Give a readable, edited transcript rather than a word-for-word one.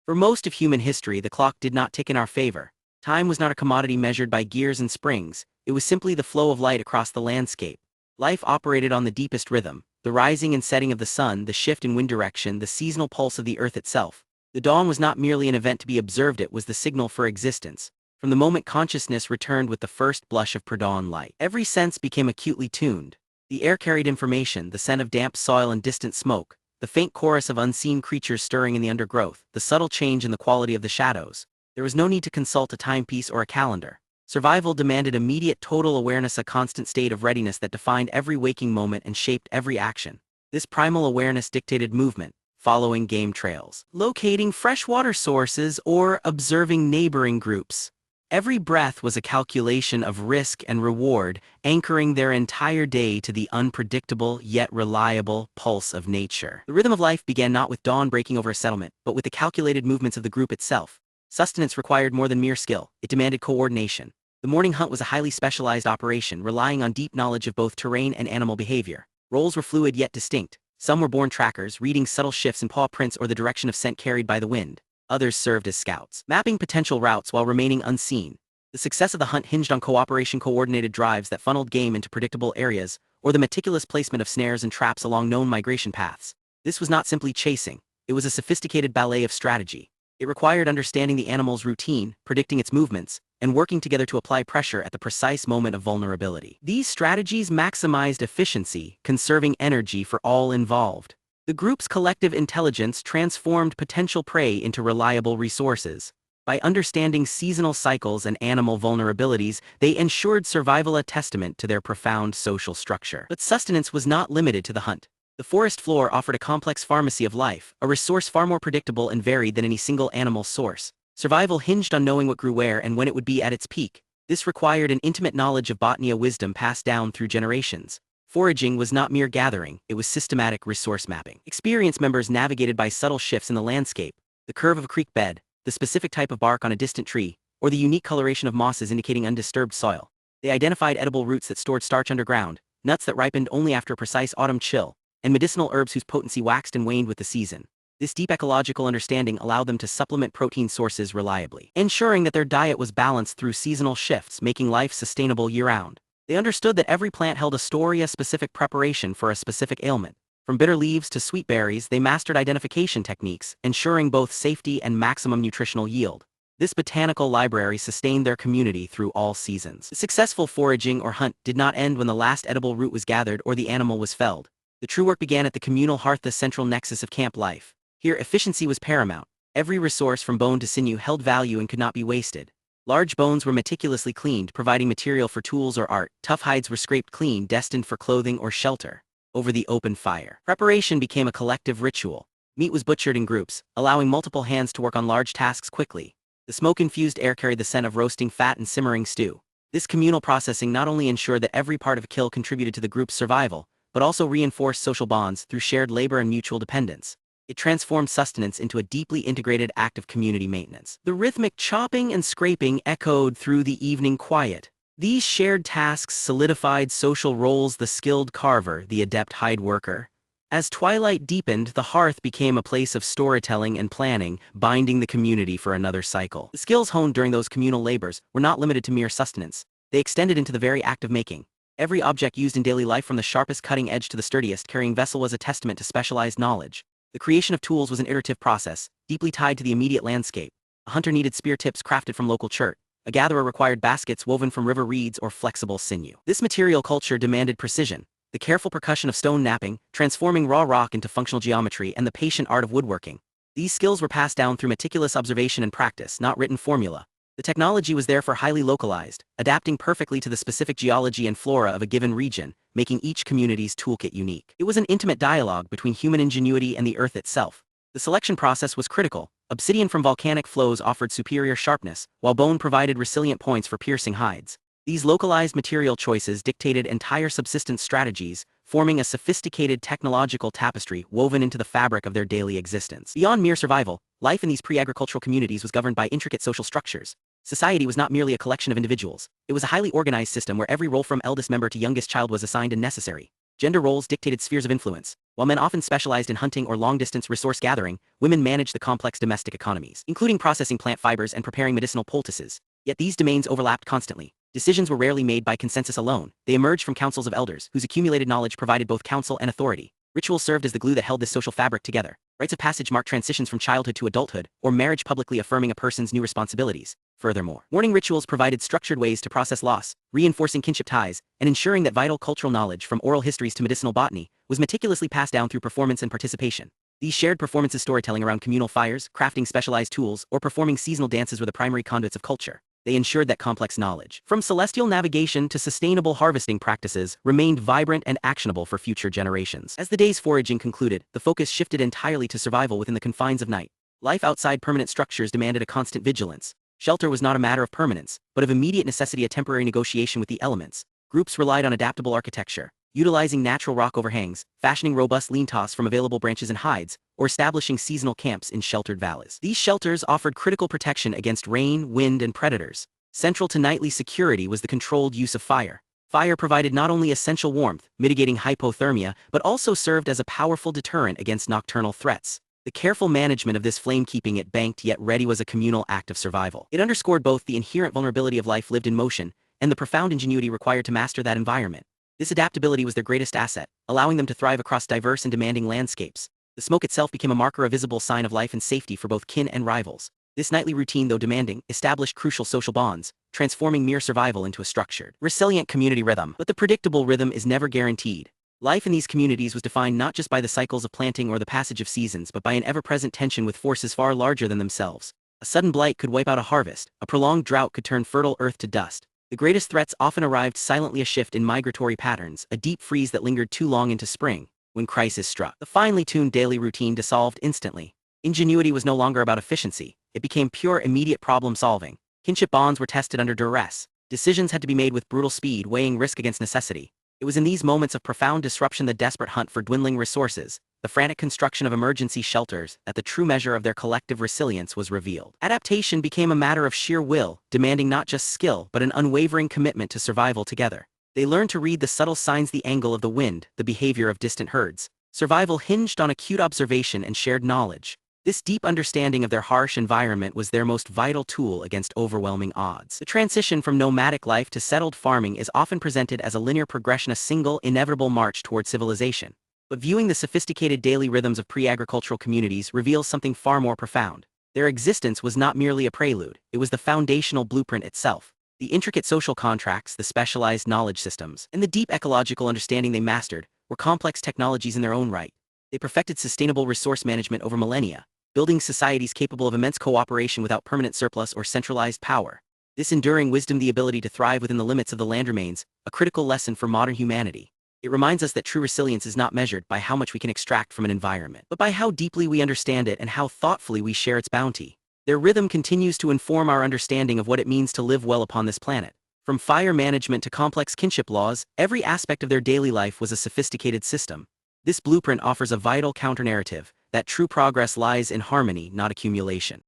For most of human history, the clock did not tick in our favor. Time was not a commodity measured by gears and springs, it was simply the flow of light across the landscape. Life operated on the deepest rhythm, the rising and setting of the sun, the shift in wind direction, the seasonal pulse of the earth itself. The dawn was not merely an event to be observed, it was the signal for existence. From the moment consciousness returned with the first blush of pre-dawn light, every sense became acutely tuned. The air carried information, the scent of damp soil and distant smoke, the faint chorus of unseen creatures stirring in the undergrowth, the subtle change in the quality of the shadows. There was no need to consult a timepiece or a calendar. Survival demanded immediate total awareness, a constant state of readiness that defined every waking moment and shaped every action. This primal awareness dictated movement, following game trails, locating freshwater sources, or observing neighboring groups. Every breath was a calculation of risk and reward, anchoring their entire day to the unpredictable yet reliable pulse of nature. The rhythm of life began not with dawn breaking over a settlement, but with the calculated movements of the group itself. Sustenance required more than mere skill, it demanded coordination. The morning hunt was a highly specialized operation, relying on deep knowledge of both terrain and animal behavior. Roles were fluid yet distinct. Some were born trackers, reading subtle shifts in paw prints or the direction of scent carried by the wind. Others served as scouts, mapping potential routes while remaining unseen. The success of the hunt hinged on cooperation, coordinated drives that funneled game into predictable areas, or the meticulous placement of snares and traps along known migration paths. This was not simply chasing, it was a sophisticated ballet of strategy. It required understanding the animal's routine, predicting its movements, and working together to apply pressure at the precise moment of vulnerability. These strategies maximized efficiency, conserving energy for all involved. The group's collective intelligence transformed potential prey into reliable resources. By understanding seasonal cycles and animal vulnerabilities, they ensured survival, a testament to their profound social structure. But sustenance was not limited to the hunt. The forest floor offered a complex pharmacy of life, a resource far more predictable and varied than any single animal source. Survival hinged on knowing what grew where and when it would be at its peak. This required an intimate knowledge of botany, a wisdom passed down through generations. Foraging was not mere gathering, it was systematic resource mapping. Experienced members navigated by subtle shifts in the landscape, the curve of a creek bed, the specific type of bark on a distant tree, or the unique coloration of mosses indicating undisturbed soil. They identified edible roots that stored starch underground, nuts that ripened only after a precise autumn chill, and medicinal herbs whose potency waxed and waned with the season. This deep ecological understanding allowed them to supplement protein sources reliably, ensuring that their diet was balanced through seasonal shifts, making life sustainable year-round. They understood that every plant held a story, a specific preparation for a specific ailment. From bitter leaves to sweet berries, they mastered identification techniques, ensuring both safety and maximum nutritional yield. This botanical library sustained their community through all seasons. Successful foraging or hunt did not end when the last edible root was gathered or the animal was felled. The true work began at the communal hearth, the central nexus of camp life. Here, efficiency was paramount. Every resource from bone to sinew held value and could not be wasted. Large bones were meticulously cleaned, providing material for tools or art. Tough hides were scraped clean, destined for clothing or shelter. Over the open fire, preparation became a collective ritual. Meat was butchered in groups, allowing multiple hands to work on large tasks quickly. The smoke-infused air carried the scent of roasting fat and simmering stew. This communal processing not only ensured that every part of a kill contributed to the group's survival, but also reinforced social bonds through shared labor and mutual dependence. It transformed sustenance into a deeply integrated act of community maintenance. The rhythmic chopping and scraping echoed through the evening quiet. These shared tasks solidified social roles: the skilled carver, the adept hide worker. As twilight deepened, the hearth became a place of storytelling and planning, binding the community for another cycle. The skills honed during those communal labors were not limited to mere sustenance. They extended into the very act of making. Every object used in daily life, from the sharpest cutting edge to the sturdiest carrying vessel, was a testament to specialized knowledge. The creation of tools was an iterative process, deeply tied to the immediate landscape. A hunter needed spear tips crafted from local chert. A gatherer required baskets woven from river reeds or flexible sinew. This material culture demanded precision, the careful percussion of stone knapping, transforming raw rock into functional geometry, and the patient art of woodworking. These skills were passed down through meticulous observation and practice, not written formula. The technology was therefore highly localized, adapting perfectly to the specific geology and flora of a given region, making each community's toolkit unique. It was an intimate dialogue between human ingenuity and the earth itself. The selection process was critical. Obsidian from volcanic flows offered superior sharpness, while bone provided resilient points for piercing hides. These localized material choices dictated entire subsistence strategies, forming a sophisticated technological tapestry woven into the fabric of their daily existence. Beyond mere survival, life in these pre-agricultural communities was governed by intricate social structures. Society was not merely a collection of individuals. It was a highly organized system where every role from eldest member to youngest child was assigned and necessary. Gender roles dictated spheres of influence. While men often specialized in hunting or long-distance resource gathering, women managed the complex domestic economies, including processing plant fibers and preparing medicinal poultices. Yet these domains overlapped constantly. Decisions were rarely made by consensus alone. They emerged from councils of elders, whose accumulated knowledge provided both counsel and authority. Rituals served as the glue that held this social fabric together. Rites of passage marked transitions from childhood to adulthood, or marriage, publicly affirming a person's new responsibilities. Furthermore, mourning rituals provided structured ways to process loss, reinforcing kinship ties, and ensuring that vital cultural knowledge, from oral histories to medicinal botany, was meticulously passed down through performance and participation. These shared performances, storytelling around communal fires, crafting specialized tools, or performing seasonal dances, were the primary conduits of culture. They ensured that complex knowledge, from celestial navigation to sustainable harvesting practices, remained vibrant and actionable for future generations. As the day's foraging concluded, the focus shifted entirely to survival within the confines of night. Life outside permanent structures demanded a constant vigilance. Shelter was not a matter of permanence, but of immediate necessity, a temporary negotiation with the elements. Groups relied on adaptable architecture, utilizing natural rock overhangs, fashioning robust lean-tos from available branches and hides, or establishing seasonal camps in sheltered valleys. These shelters offered critical protection against rain, wind, and predators. Central to nightly security was the controlled use of fire. Fire provided not only essential warmth, mitigating hypothermia, but also served as a powerful deterrent against nocturnal threats. The careful management of this flame, keeping it banked yet ready, was a communal act of survival. It underscored both the inherent vulnerability of life lived in motion and the profound ingenuity required to master that environment. This adaptability was their greatest asset, allowing them to thrive across diverse and demanding landscapes. The smoke itself became a marker, a visible sign of life and safety for both kin and rivals. This nightly routine, though demanding, established crucial social bonds, transforming mere survival into a structured, resilient community rhythm. But the predictable rhythm is never guaranteed. Life in these communities was defined not just by the cycles of planting or the passage of seasons, but by an ever-present tension with forces far larger than themselves. A sudden blight could wipe out a harvest, a prolonged drought could turn fertile earth to dust. The greatest threats often arrived silently: a shift in migratory patterns, a deep freeze that lingered too long into spring. When crisis struck, the finely tuned daily routine dissolved instantly. Ingenuity was no longer about efficiency. It became pure, immediate problem-solving. Kinship bonds were tested under duress. Decisions had to be made with brutal speed, weighing risk against necessity. It was in these moments of profound disruption, the desperate hunt for dwindling resources, the frantic construction of emergency shelters, that the true measure of their collective resilience was revealed. Adaptation became a matter of sheer will, demanding not just skill, but an unwavering commitment to survival together. They learned to read the subtle signs, the angle of the wind, the behavior of distant herds. Survival hinged on acute observation and shared knowledge. This deep understanding of their harsh environment was their most vital tool against overwhelming odds. The transition from nomadic life to settled farming is often presented as a linear progression, a single, inevitable march toward civilization. But viewing the sophisticated daily rhythms of pre-agricultural communities reveals something far more profound. Their existence was not merely a prelude, it was the foundational blueprint itself. The intricate social contracts, the specialized knowledge systems, and the deep ecological understanding they mastered were complex technologies in their own right. They perfected sustainable resource management over millennia, building societies capable of immense cooperation without permanent surplus or centralized power. This enduring wisdom, the ability to thrive within the limits of the land, remains a critical lesson for modern humanity. It reminds us that true resilience is not measured by how much we can extract from an environment, but by how deeply we understand it and how thoughtfully we share its bounty. Their rhythm continues to inform our understanding of what it means to live well upon this planet. From fire management to complex kinship laws, every aspect of their daily life was a sophisticated system. This blueprint offers a vital counter-narrative, that true progress lies in harmony, not accumulation.